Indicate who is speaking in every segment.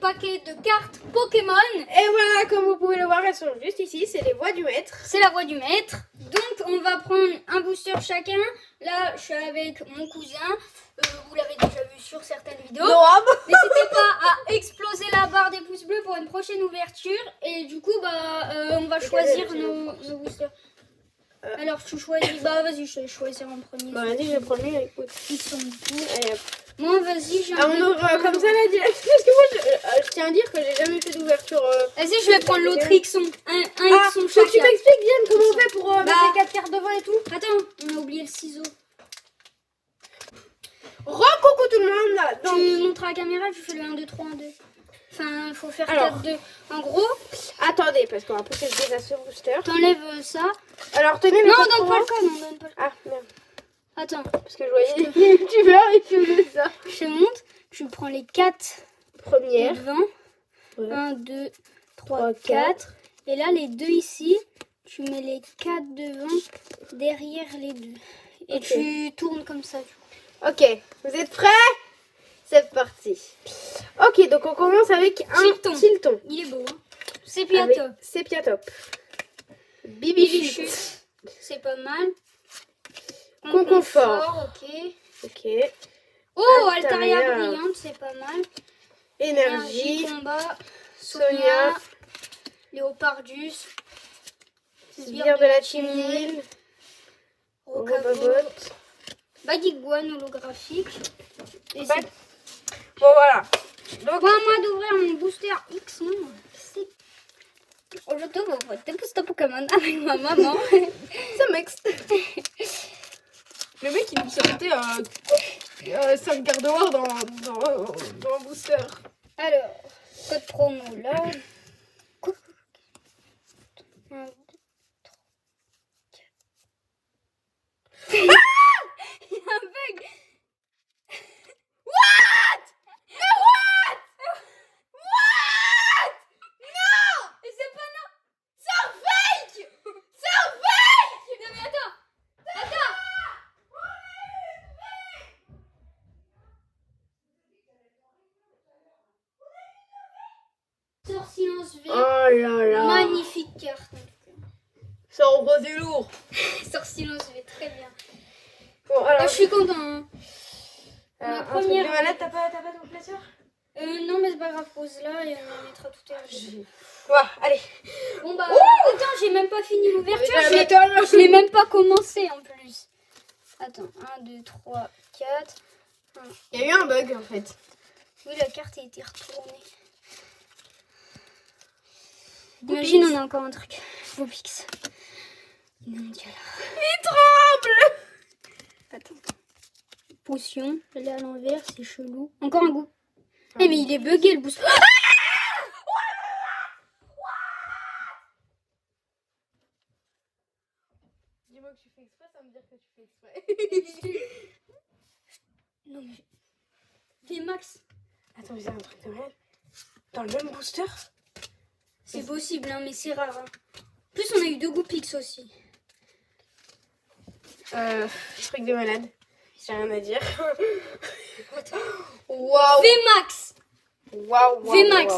Speaker 1: paquet de cartes Pokémon.
Speaker 2: Et voilà, comme vous pouvez le voir, elles sont juste ici. C'est les voix du maître.
Speaker 1: C'est la voix du maître. Donc on va prendre un booster chacun. Là je suis avec mon cousin. Vous l'avez déjà vu sur certaines vidéos. N'hésitez pas à exploser la barre des pouces bleus pour une prochaine ouverture. Et du coup on va choisir nos boosters. Alors tu choisis. Vas-y, je vais choisir en premier.
Speaker 2: Vas-y, je vais prendre lui, écoute.
Speaker 1: Ils sont beaux.
Speaker 2: Allez, hop.
Speaker 1: Moi vas-y, j'ai
Speaker 2: on ouvre comme ça là direct. Parce que moi je tiens à dire que j'ai jamais fait d'ouverture.
Speaker 1: Vas-y, je vais prendre l'autre Xon. Un Xon
Speaker 2: faut que tu
Speaker 1: chacun.
Speaker 2: m'expliques Diane comment on fait pour mettre les 4 cartes devant et tout.
Speaker 1: Attends, on a oublié le ciseau.
Speaker 2: Coucou tout le monde. Donc,
Speaker 1: Tu montres à la caméra, tu fais le 1, 2, 3, 1, 2. Enfin, il faut faire
Speaker 2: Alors.
Speaker 1: 4, 2. En gros,
Speaker 2: attendez, parce qu'on va pousser le désastre booster.
Speaker 1: t'enlèves ça.
Speaker 2: Alors tenez,
Speaker 1: Non, donne pas le code, non, donne pas le code.
Speaker 2: Ah merde,
Speaker 1: Attends,
Speaker 2: parce que je voyais les youtubeurs et tu faisais ça.
Speaker 1: je te montre. Tu prends les 4
Speaker 2: Première.
Speaker 1: devant.
Speaker 2: Ouais.
Speaker 1: 1, 2, 3,
Speaker 2: 3,
Speaker 1: 4. Et là, les 2 ici, tu mets les 4 devant, derrière les 2. Et
Speaker 2: Ok.
Speaker 1: tu tournes comme ça.
Speaker 2: Ok, vous êtes prêts? C'est parti. Ok, donc on commence avec un
Speaker 1: Tilton.
Speaker 2: Tilton.
Speaker 1: Il est beau, hein. C'est
Speaker 2: Avec
Speaker 1: Piato.
Speaker 2: Sepiatop.
Speaker 1: Bibichut.
Speaker 2: Bibichut.
Speaker 1: C'est pas mal.
Speaker 2: Conconfort.
Speaker 1: Ok.
Speaker 2: Ok.
Speaker 1: Oh,
Speaker 2: Altaria.
Speaker 1: Altaria brillante, c'est pas mal.
Speaker 2: Énergie.
Speaker 1: Combat.
Speaker 2: Sonia.
Speaker 1: Sonia. Léopardus.
Speaker 2: Sbire de la Chimnil.
Speaker 1: Rocabot.
Speaker 2: Robobot.
Speaker 1: Badiguane holographique. Et
Speaker 2: Ouais.
Speaker 1: c'est
Speaker 2: Bon voilà. Donc,
Speaker 1: pas à moi d'ouvrir mon booster X, non. C'est... Aujourd'hui, on va voir des boosters Pokémon avec ma maman.
Speaker 2: ça m'ex. Le mec il nous sortait 5 gardevoirs dans un booster.
Speaker 1: Alors, code promo là. 1, 2, 3, 4. Il y a un bug. Et c'est pas non.
Speaker 2: C'est un fake. C'est un fake.
Speaker 1: Non mais attends. Sort silence V.
Speaker 2: Oh là là.
Speaker 1: Magnifique carte.
Speaker 2: Ça envoie du lourd.
Speaker 1: Sort silence V, très bien.
Speaker 2: Bon alors.
Speaker 1: Je suis content. Hein. La
Speaker 2: un
Speaker 1: première-
Speaker 2: truc de malade, t'as pas ton placeur?
Speaker 1: Non mais c'est pas grave, pose là et on mettra tout à l'heure.
Speaker 2: Ouais, allez.
Speaker 1: Bon bah attends, j'ai même pas fini l'ouverture. Je l'ai même pas commencé en plus. Attends, 1, 2, 3, 4.
Speaker 2: Il y a eu un bug en fait.
Speaker 1: Oui, la carte a été retournée. Imagine, on a encore un truc. Vopix. Mondial.
Speaker 2: Il tremble.
Speaker 1: Attends. Potion. Elle est à l'envers, c'est chelou. Encore un goût. Eh mais il est bugué le boost.
Speaker 2: Dis-moi que tu fais exprès, ça veut dire que tu fais exprès.
Speaker 1: Non mais... VMAX.
Speaker 2: Attends, vous avez un truc de malade. Dans le même booster?
Speaker 1: C'est possible, hein, mais c'est rare. Hein. En plus, on a eu 2 goûts Pix aussi.
Speaker 2: Truc de malade. J'ai rien à dire.
Speaker 1: Attends.
Speaker 2: Waouh.
Speaker 1: VMAX.
Speaker 2: Waouh.
Speaker 1: VMAX.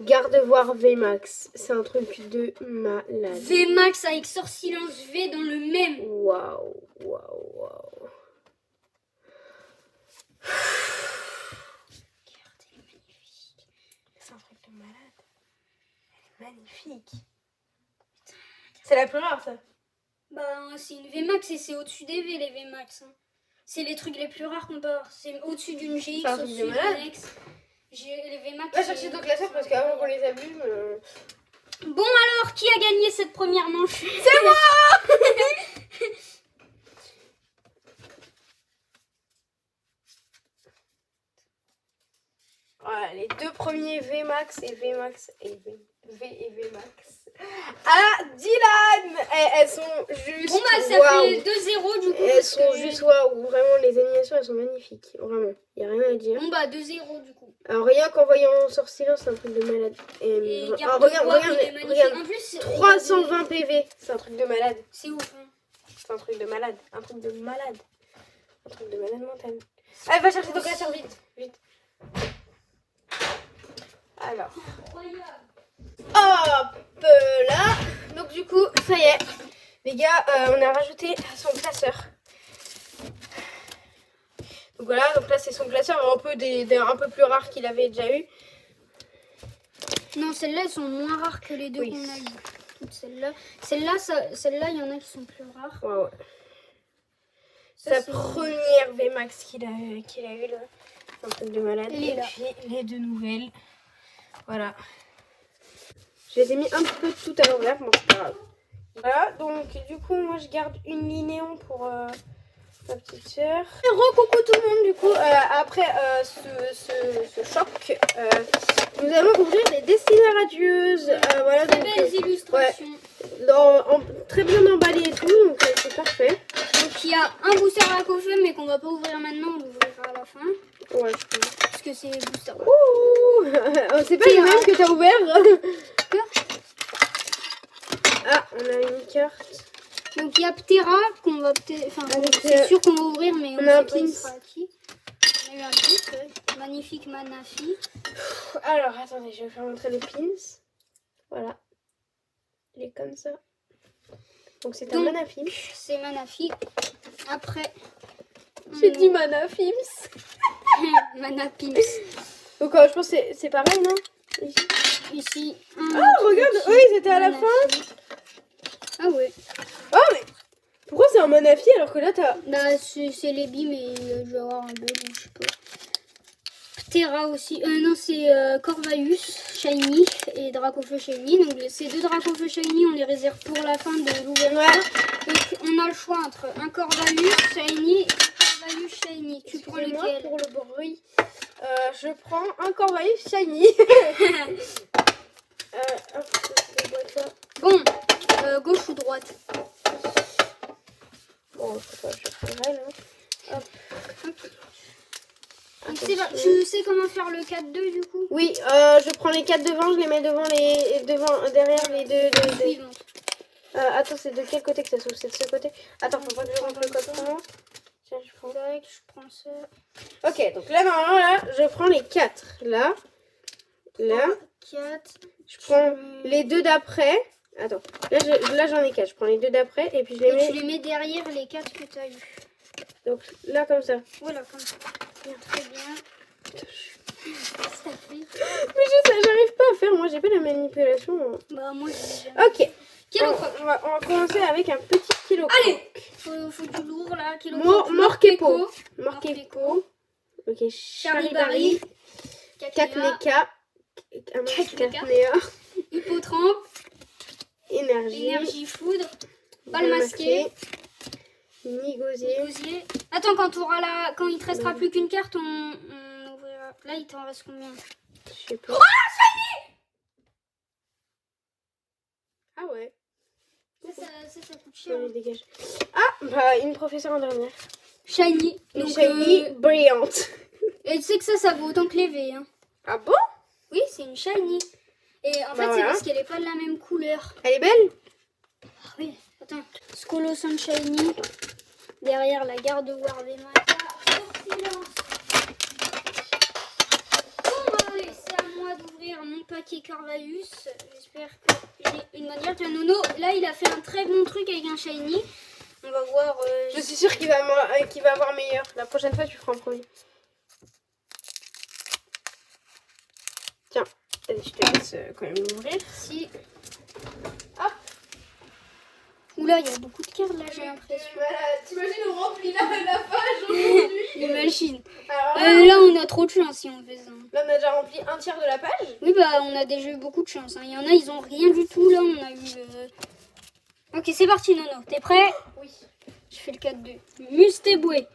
Speaker 2: Garde-voir VMAX. C'est un truc de malade.
Speaker 1: VMAX avec Sort Silence V dans le même.
Speaker 2: Waouh.
Speaker 1: Regarde, elle est magnifique.
Speaker 2: C'est un truc de malade. Elle est magnifique. C'est la plus rare ça.
Speaker 1: Bah, c'est une VMAX et c'est au-dessus des V, les VMAX. Hein. C'est les trucs les plus rares qu'on peut avoir. C'est au-dessus d'une GX,
Speaker 2: C'est un truc de
Speaker 1: au-dessus d'une
Speaker 2: malade.
Speaker 1: X. Les VMAX.
Speaker 2: Va chercher ton classeur parce qu'avant qu'on les abîme.
Speaker 1: Bon, alors, qui a gagné cette première manche?
Speaker 2: C'est moi. Voilà, les deux premiers VMAX et VMAX et V et VMAX. Ah, Dylan. Elles sont juste.
Speaker 1: Bon, bah, ça
Speaker 2: waouh.
Speaker 1: fait 2-0 du coup.
Speaker 2: Elles
Speaker 1: parce
Speaker 2: sont
Speaker 1: que-
Speaker 2: juste waouh. Vraiment, les animations elles sont magnifiques. Vraiment, il n'y a rien à dire.
Speaker 1: Bon, bah, 2-0 du coup.
Speaker 2: Alors, rien qu'en voyant Sorcillo, c'est un truc de malade.
Speaker 1: Et
Speaker 2: Ah,
Speaker 1: garde
Speaker 2: regarde,
Speaker 1: il est magnifique.
Speaker 2: regarde.
Speaker 1: En plus,
Speaker 2: 320 PV, c'est un truc de malade.
Speaker 1: c'est ouf. Hein.
Speaker 2: C'est un truc de malade. Un truc de malade. Un truc de malade mental. Allez, va chercher ton classeur vite. Vite. Alors. Hop là. Donc du coup, ça y est. Les gars, on a rajouté son classeur. Donc voilà, donc là c'est son classeur un peu plus rare qu'il avait déjà eu.
Speaker 1: Non, celles-là, elles sont moins rares que les deux
Speaker 2: Oui.
Speaker 1: qu'on a eues. Toutes celles-là. Celles-là, il y en a qui sont plus rares.
Speaker 2: Ouais, ouais.
Speaker 1: Ça,
Speaker 2: Sa
Speaker 1: c'est-
Speaker 2: première VMAX qu'il a eu là. Un truc de malade.
Speaker 1: Elle est
Speaker 2: Et
Speaker 1: là.
Speaker 2: puis les deux nouvelles. Voilà. Je les ai mis un petit peu tout à l'envers, bon c'est pas grave. Voilà, donc du coup moi je garde une linéon pour ma petite soeur. Re-coucou tout le monde du coup, après ce choc, nous allons ouvrir les destinaires radieuses. Voilà,
Speaker 1: Très
Speaker 2: donc,
Speaker 1: belles illustrations.
Speaker 2: très bien emballé et tout, donc c'est parfait.
Speaker 1: Donc il y a un booster à coffee, mais qu'on va pas ouvrir maintenant, on l'ouvrira à la fin.
Speaker 2: Ouais, je pense.
Speaker 1: Parce que c'est booster.
Speaker 2: Ouh c'est pas le même que t'as ouvert. Ah, on a une carte.
Speaker 1: Donc il y a Ptera qu'on va peut-être. Enfin,
Speaker 2: Avec,
Speaker 1: c'est sûr qu'on va ouvrir, mais on
Speaker 2: on a un
Speaker 1: sait pas il
Speaker 2: pins.
Speaker 1: sera à qui. On a eu un pins, ouais. Magnifique Manafi.
Speaker 2: Alors, attendez, je vais faire montrer le pins. Voilà. Il est comme ça. Donc, c'est un
Speaker 1: Donc,
Speaker 2: Manafims.
Speaker 1: C'est Manafi. Après.
Speaker 2: J'ai dit Manafims.
Speaker 1: Manapims.
Speaker 2: Donc, je pense que c'est pareil, non? Ici.
Speaker 1: Ici.
Speaker 2: Ah, regarde, oui, c'était à la fin.
Speaker 1: Ah ouais.
Speaker 2: Oh, mais pourquoi c'est un Manafi alors que là, t'as...
Speaker 1: Bah, c'est les billes, mais je vais avoir un bug, je sais pas. Ptera aussi. Non, c'est Corvalus Shiny et Dracofeu Shiny. Donc, ces deux Dracofeu Shiny, on les réserve pour la fin de l'ouverture.
Speaker 2: Ouais.
Speaker 1: Donc, on a le choix entre un Corvalus Shiny et un Corvalus Shiny. Tu prends
Speaker 2: Excusez-moi
Speaker 1: lequel?
Speaker 2: pour le bruit. Je prends un Corvalus Shiny. Hop, c'est quoi ça?
Speaker 1: Bon, gauche ou droite?
Speaker 2: Bon, je sais pas, je prendrai là. Hop.
Speaker 1: Ok. Donc, tu sais comment faire le 4-2 du coup?
Speaker 2: Oui, je prends les 4 devant, je les mets derrière les deux.
Speaker 1: Suivante.
Speaker 2: Attends, c'est de quel côté que ça s'ouvre? C'est de ce côté? Attends, faut pas que je rentre le code comment? Tiens, je prends.
Speaker 1: Tac, je prends ça.
Speaker 2: Ok, donc là, normalement, là, je prends les 4. Là,
Speaker 1: 4.
Speaker 2: je prends les deux d'après. Attends, là j'en ai 4. Je prends les deux d'après et puis je les
Speaker 1: Et
Speaker 2: mets.
Speaker 1: tu les mets derrière les 4 que tu as eu.
Speaker 2: Donc là, comme ça.
Speaker 1: Voilà, comme ça. Très bien. Ça fait.
Speaker 2: Mais j'arrive pas à faire, moi j'ai pas la manipulation.
Speaker 1: Bah, moi, j'ai déjà.
Speaker 2: Ok.
Speaker 1: Kilo
Speaker 2: on
Speaker 1: croc.
Speaker 2: va commencer avec un petit kilo.
Speaker 1: Allez, faut du lourd là. Kilo croc.
Speaker 2: Morkepo. Morkepo. Ok,
Speaker 1: Charibari.
Speaker 2: Kakneka. Kaknea.
Speaker 1: Hippotrampe.
Speaker 2: Énergie.
Speaker 1: Énergie foudre. Balle masquée.
Speaker 2: Nigosier.
Speaker 1: Gosier. Attends, quand il te restera plus qu'une carte, on ouvrira. Là, il t'en reste combien?
Speaker 2: Je sais pas. Ah ouais.
Speaker 1: Ça coûte
Speaker 2: Je
Speaker 1: cher.
Speaker 2: les dégage. Ah, bah une professeure en dernière.
Speaker 1: Shiny.
Speaker 2: Une
Speaker 1: Donc,
Speaker 2: shiny brillante.
Speaker 1: et tu sais que ça vaut autant que les V. Hein.
Speaker 2: Ah bon?
Speaker 1: Oui, c'est une shiny. Et en fait, c'est
Speaker 2: voilà.
Speaker 1: parce qu'elle est pas de la même couleur.
Speaker 2: Elle est belle?
Speaker 1: Ah oui, attends. Scolo Sunshiny. Derrière la garde-war des Mata. Bon, allez, c'est à moi d'ouvrir mon paquet Corvalus. J'espère que j'ai une manière. Tiens, Nono, là, il a fait un très bon truc avec un shiny. On va voir.
Speaker 2: Je suis sûre qu'il va avoir meilleur. La prochaine fois, tu feras en premier. Tiens, allez, je te laisse quand même l'ouvrir.
Speaker 1: Si.
Speaker 2: Hop.
Speaker 1: Oula, il y a beaucoup de cartes là, j'ai l'impression.
Speaker 2: Voilà, t'imagines, on remplit la page aujourd'hui.
Speaker 1: Imagine.
Speaker 2: Alors
Speaker 1: Là, on a trop de chance si on fait ça.
Speaker 2: là, on a déjà rempli un tiers de la page.
Speaker 1: Oui, bah, on a déjà eu beaucoup de chance. Hein. Il y en a, ils ont rien du tout. Là, on a eu. Ok, c'est parti, Nono. T'es prêt?
Speaker 2: Oui.
Speaker 1: Je fais le 4-2. Mustéboué.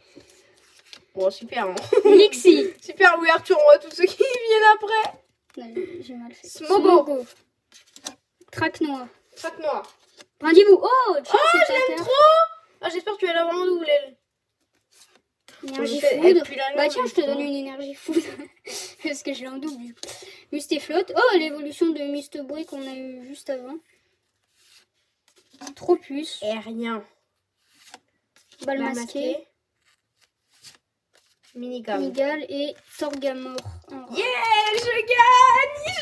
Speaker 2: Bon, super. Hein.
Speaker 1: Lixi.
Speaker 2: Super ouverture, on voit tous ceux qui viennent après.
Speaker 1: Non, j'ai mal fait.
Speaker 2: Smogo.
Speaker 1: Crack noir.
Speaker 2: Sac noir.
Speaker 1: Brindibou. Oh, tiens, c'est
Speaker 2: je l'aime
Speaker 1: ta
Speaker 2: trop. Ah, j'espère que tu vas l'avoir en double, elle.
Speaker 1: Énergie
Speaker 2: Elle
Speaker 1: foudre.
Speaker 2: pue la
Speaker 1: Bah
Speaker 2: langue,
Speaker 1: tiens, je te
Speaker 2: justement.
Speaker 1: donne une énergie foudre. Parce que je l'ai en double. Mustéflotte. Oh, l'évolution de Mustéboué qu'on a eu juste avant. Trop puce.
Speaker 2: Et rien.
Speaker 1: Balle masquée.
Speaker 2: Minigame.
Speaker 1: Migal et Torgamor. En rare.
Speaker 2: Yeah, je gagne.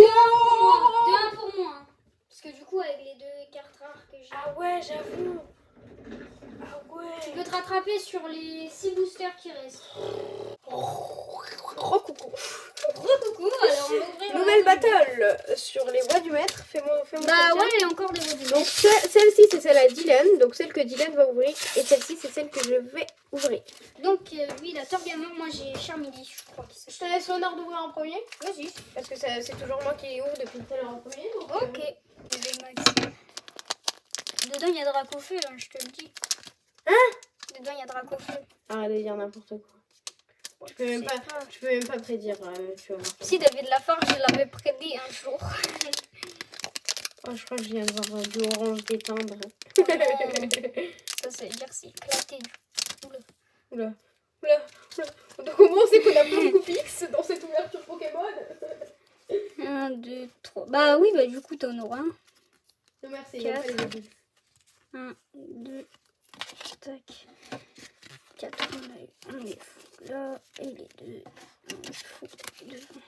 Speaker 1: 2-1 pour moi. Hein. Parce que du coup, avec les 2 cartes rares que j'ai.
Speaker 2: Ah ouais, j'avoue. Ah
Speaker 1: Tu
Speaker 2: ouais.
Speaker 1: peux te rattraper sur les 6 boosters qui restent.
Speaker 2: Coucou.
Speaker 1: Coucou, alors on va ouvrir la
Speaker 2: Nouvelle
Speaker 1: boîte.
Speaker 2: battle sur les voix du maître. Fais-moi
Speaker 1: Bah
Speaker 2: plaisir.
Speaker 1: ouais, il y a encore des modules.
Speaker 2: Donc celle-ci c'est celle à Dylan, donc celle que Dylan va ouvrir, et celle-ci c'est celle que je vais ouvrir.
Speaker 1: Donc lui, il a Torgamer, moi j'ai Charmeleon, je crois qu'il
Speaker 2: Je
Speaker 1: s'appelle.
Speaker 2: te laisse l'honneur d'ouvrir en premier,
Speaker 1: Vas-y.
Speaker 2: parce que c'est toujours moi qui ouvre depuis tout à l'heure en premier. Donc,
Speaker 1: Ok. Dedans, il y a Dracofeu, hein, je te le dis.
Speaker 2: Hein?
Speaker 1: Dedans, il y a Dracofeu.
Speaker 2: arrête de dire n'importe quoi. Je peux même pas prédire, tu vois.
Speaker 1: Si David Lafarge, je l'avais prédit un jour.
Speaker 2: Oh, je crois que je viens de voir du orange d'éteindre.
Speaker 1: Ça, c'est dire c'est éclaté.
Speaker 2: Oula. Donc comment c'est qu'on a plein de Goopix dans cette ouverture Pokémon?
Speaker 1: 1, 2, 3. Bah oui, bah du coup, t'en auras un.
Speaker 2: Non merci, il y a pas les Goopix.
Speaker 1: 1, 2, tac. 4, on les fout là. Et les 2, on les fout devant.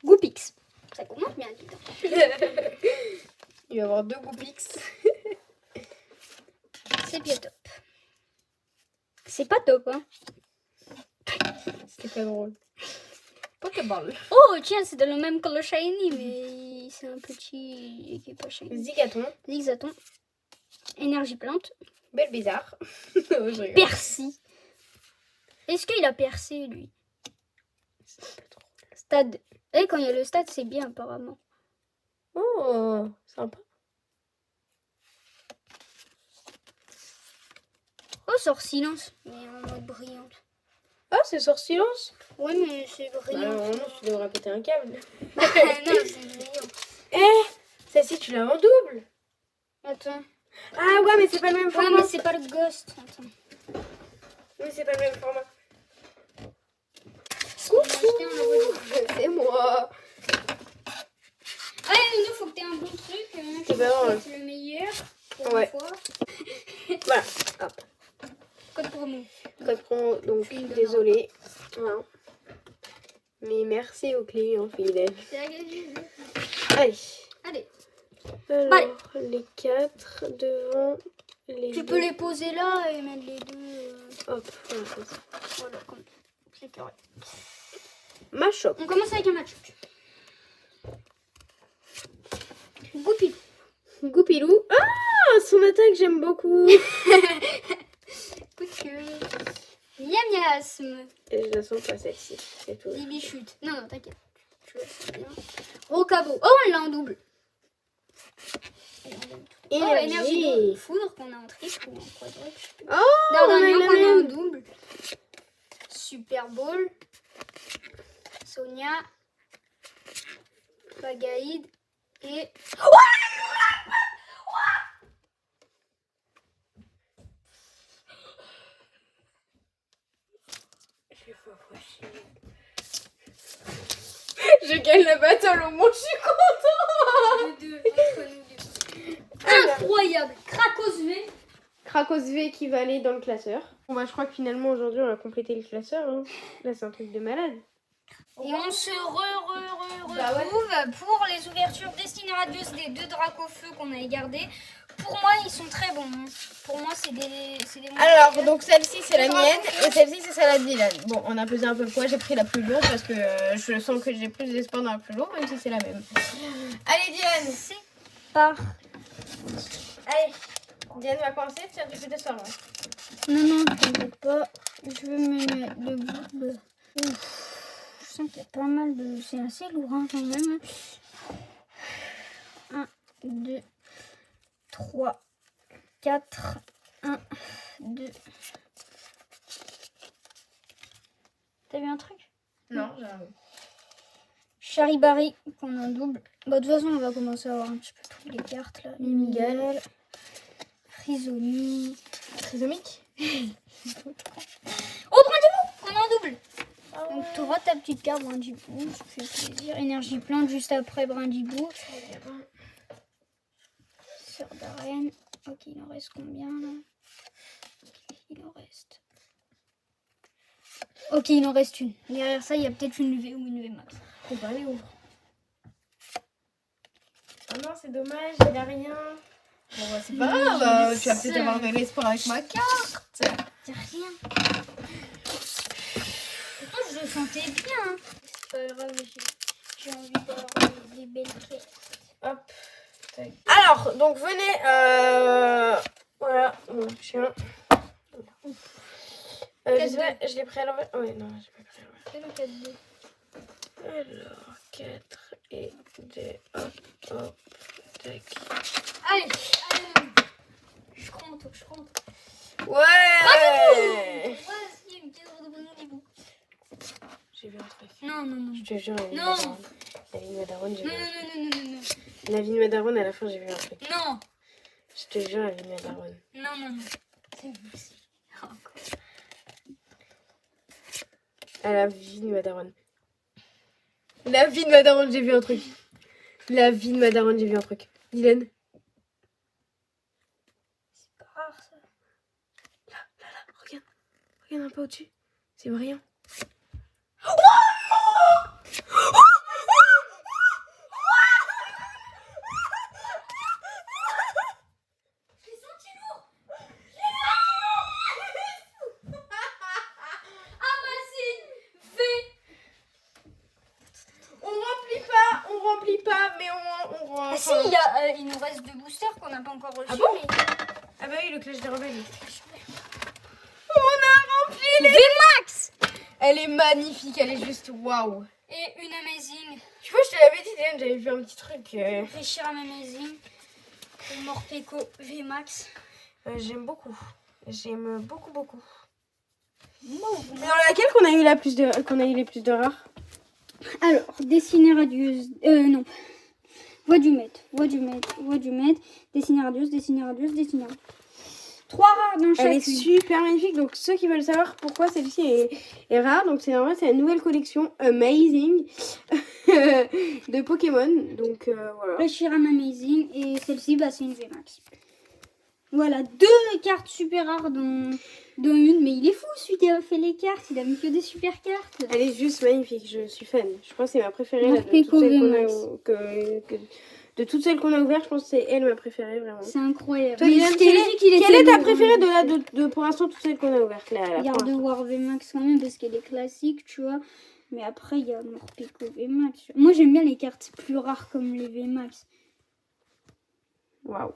Speaker 1: Goopix. Ça commence bien, dis donc.
Speaker 2: Il va y avoir 2 Goopix.
Speaker 1: C'est bien top. C'est pas top, hein.
Speaker 2: C'était pas drôle. Pokéball.
Speaker 1: Oh, tiens, c'est dans le même que le Shiny, mais c'est un petit qui est pas Shiny.
Speaker 2: Zigaton.
Speaker 1: Zigzaton. Énergie plante.
Speaker 2: Belle bizarre.
Speaker 1: Percy. Est-ce qu'il a percé, lui? Stade. Et quand il y a le stade, c'est bien, apparemment.
Speaker 2: Oh, sympa.
Speaker 1: Oh, sort silence. Mais en mode brillante.
Speaker 2: Ah, c'est sur silence.
Speaker 1: Ouais, mais c'est brillant.
Speaker 2: Normalement, tu devrais péter un câble.
Speaker 1: Non, c'est brillant.
Speaker 2: Eh, celle-ci, tu l'as en double.
Speaker 1: Attends.
Speaker 2: Ah ouais, mais c'est pas le même
Speaker 1: Ouais,
Speaker 2: format.
Speaker 1: mais c'est pas le ghost. Attends.
Speaker 2: Oui, c'est pas le même format.
Speaker 1: C'est
Speaker 2: C'est moi.
Speaker 1: Ah, il faut que t'aies un bon truc.
Speaker 2: C'est pas drôle.
Speaker 1: C'est le meilleur. Pour
Speaker 2: Ouais.
Speaker 1: une fois.
Speaker 2: Voilà, hop.
Speaker 1: Code promo.
Speaker 2: Code promo, donc désolé. Voilà. Mais merci aux clients fidèles. Allez.
Speaker 1: Allez.
Speaker 2: Alors, les 4 devant les
Speaker 1: Tu
Speaker 2: deux.
Speaker 1: peux les poser là et mettre les deux.
Speaker 2: Hop, voilà, comme ça.
Speaker 1: Voilà, comme c'est carré.
Speaker 2: Machop.
Speaker 1: On commence avec un match. Goupil.
Speaker 2: Goupilou. Ah, son attaque, j'aime beaucoup.
Speaker 1: Coup de queue. Miasme.
Speaker 2: Et je la sens pas celle-ci, c'est tout.
Speaker 1: Bibichute. Non, non, t'inquiète. Tu le sais bien. Rocabo. Oh, on l'a en double. Oh, énergie de foudre qu'on a en triple ou en quadruple.
Speaker 2: Oh, on a
Speaker 1: D'Ardania
Speaker 2: la
Speaker 1: qu'on a en
Speaker 2: même.
Speaker 1: double. Super Bowl. Sonia. Pagaïd. Et...
Speaker 2: Je gagne la battle, au moins je suis contente.
Speaker 1: Entre nous deux. Incroyable. Krakos V.
Speaker 2: Krakos V qui va aller dans le classeur. Bon bah je crois que finalement aujourd'hui on a complété le classeur. Hein. Là c'est un truc de malade.
Speaker 1: Et on se
Speaker 2: Bah ouais.
Speaker 1: retrouve pour les ouvertures Destiny Radius des 2 Dracofeu qu'on avait gardés. Pour moi, ils sont très bons. Pour moi, c'est des
Speaker 2: Alors donc celle-ci c'est la mienne et celle-ci c'est celle à Dylan. Bon on a pesé un peu le poids, j'ai pris la plus lourde parce que je sens que j'ai plus d'espoir dans la plus lourde même si c'est la même. Allez Dylan.
Speaker 1: C'est par...
Speaker 2: Allez. Diane va commencer, tu as du coup de soir.
Speaker 1: Non, t'inquiète pas. Je vais me mettre debout. Je sens qu'il y a pas mal de... C'est assez lourd hein, quand même. 1, 2, 3, 4. 1, 2. T'as vu un truc?
Speaker 2: Non, j'avoue.
Speaker 1: Charibari qu'on a en double. Bah, de toute façon, on va commencer à avoir un petit peu toutes les cartes là. Miguel. Frisoni.
Speaker 2: Trisomique.
Speaker 1: Oh, Brindibou qu'on a en double. Donc, tu auras ta petite carte Brindibou. Ça fait plaisir. Énergie plante juste après Brindibou. Sœur d'arène. Ok, il en reste combien là? Il en reste Ok, il en reste une. Derrière ça, il y a peut-être une V ou une V max.
Speaker 2: Faut pas les ouvrir. Oh non, c'est dommage, il a rien. Bon, bah, c'est pas grave, tu vas peut-être avoir de l'espoir avec ma carte.
Speaker 1: C'est rien. Pourtant, je le sentais bien. Hein. C'est pas grave, j'ai envie d'avoir des belles caisses.
Speaker 2: Hop. Tac. Alors, donc venez. Voilà, mon chien. Je sais pas, je l'ai pris à l'envers. Ouais, non, j'ai pas pris à l'envers.
Speaker 1: C'est le 4-2.
Speaker 2: Alors, 4 et 2. Hop, hop. Tac.
Speaker 1: Allez. Je compte.
Speaker 2: Ouais.
Speaker 1: Vas-y, une pièce de bon niveau.
Speaker 2: J'ai vu un truc.
Speaker 1: Non.
Speaker 2: Je te jure,
Speaker 1: Non.
Speaker 2: La vie de Madaron, j'ai vu un truc.
Speaker 1: Non.
Speaker 2: La vie de Madaron, à la fin, j'ai vu un truc.
Speaker 1: Non.
Speaker 2: Je te jure, la vie de Madaron.
Speaker 1: Non. C'est vous aussi. Encore.
Speaker 2: À la vie de Madaron. La vie de Madaron, j'ai vu un truc. La vie de Madaron, j'ai vu un truc. Dylan.
Speaker 1: C'est pas rare ça.
Speaker 2: Là, regarde. Regarde un peu au-dessus. C'est brillant. On remplit pas, mais on
Speaker 1: Ah si, il nous reste 2 boosters qu'on n'a pas encore reçus.
Speaker 2: Ah bon
Speaker 1: mais...
Speaker 2: Ah bah oui, le Clash des Rebelles. On a rempli les...
Speaker 1: VMAX.
Speaker 2: Elle est magnifique, elle est juste waouh.
Speaker 1: Et une Amazing.
Speaker 2: Tu vois, je te l'avais dit, Dylan, j'avais vu un petit truc.
Speaker 1: Reshiram Amazing. Et Morpeko VMAX.
Speaker 2: J'aime beaucoup. J'aime beaucoup.
Speaker 1: Mauve.
Speaker 2: C'est dans laquelle qu'on a eu les plus de rares?
Speaker 1: Alors, dessiner radieuse. Non. Voix du maître. Dessiner radieuse. 3 rares dans chacune.
Speaker 2: Elle est super magnifique. Donc, ceux qui veulent savoir pourquoi celle-ci est rare, donc c'est normal, c'est la nouvelle collection Amazing de Pokémon. Donc, voilà.
Speaker 1: Reshiram Amazing. Et celle-ci, bah, c'est une VMAX. Voilà, 2 cartes super rares dans une. Mais il est fou, celui qui a fait les cartes. Il a mis que des super cartes.
Speaker 2: Elle est juste magnifique, je suis fan. Je pense que c'est ma préférée là, de toutes celles qu'on a ouvertes. Je pense que c'est elle ma préférée vraiment.
Speaker 1: C'est incroyable.
Speaker 2: Toi, Dylan, quelle est ta préférée de pour l'instant toutes celles qu'on a ouvertes là?
Speaker 1: Garde War VMAX quand même parce qu'elle est classique, tu vois. Mais après, il y a Morpeko VMAX. Moi, j'aime bien les cartes plus rares comme les VMAX.
Speaker 2: Waouh.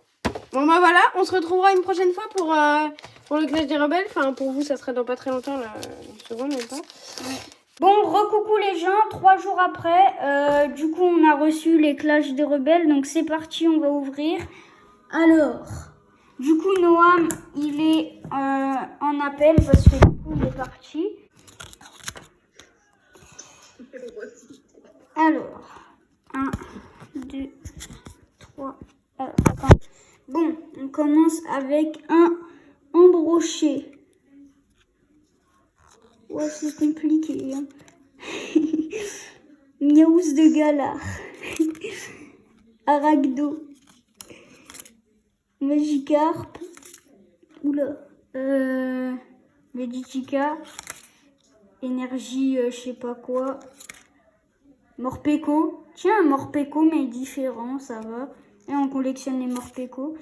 Speaker 2: Bon bah voilà, on se retrouvera une prochaine fois pour le Clash des Rebelles. Enfin, pour vous, ça sera dans pas très longtemps, là, une seconde même pas.
Speaker 1: Ouais. Bon, recoucou les gens, 3 jours après, du coup on a reçu les Clash des Rebelles, donc c'est parti, on va ouvrir. Alors, du coup Noam, il est en appel parce que du coup il est parti. Alors, 1, 2, 3, attends. Bon, on commence avec un embroché. Ouais, c'est compliqué. Hein. Miaous de Galar. Aragdo. Magikarp. Oula. Meditica. Énergie, je sais pas quoi. Morpeko. Tiens, un Morpeko, mais différent, ça va. Et on collectionne les Morpeko.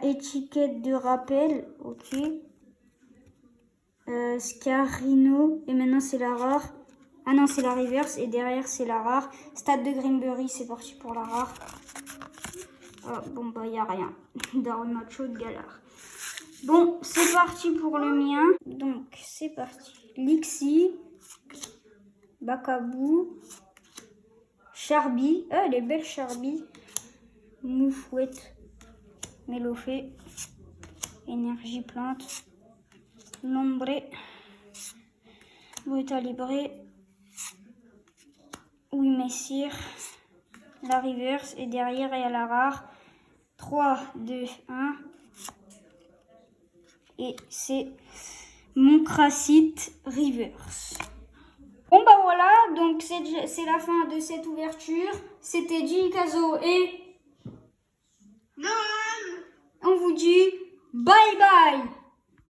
Speaker 1: Étiquette de rappel, ok. Scarino, et maintenant c'est la rare. Ah non, c'est la reverse, et derrière c'est la rare. Stade de Grimberry, c'est parti pour la rare. Ah, bon, bah, y a rien. Darmacho de Galar. Bon, c'est parti pour le mien. Donc, c'est parti. Lixi, Bakabou, Charby. Ah, elle est belle, Charby. Moufouette, Mélofée, Énergie Plante, Lombré, Brutalibré, Oui Messire, la reverse et derrière il y a la rare. 3, 2, 1 et c'est Moncracite reverse. Bon bah voilà, donc c'est la fin de cette ouverture. C'était Jikazo et... Non. On vous dit bye bye.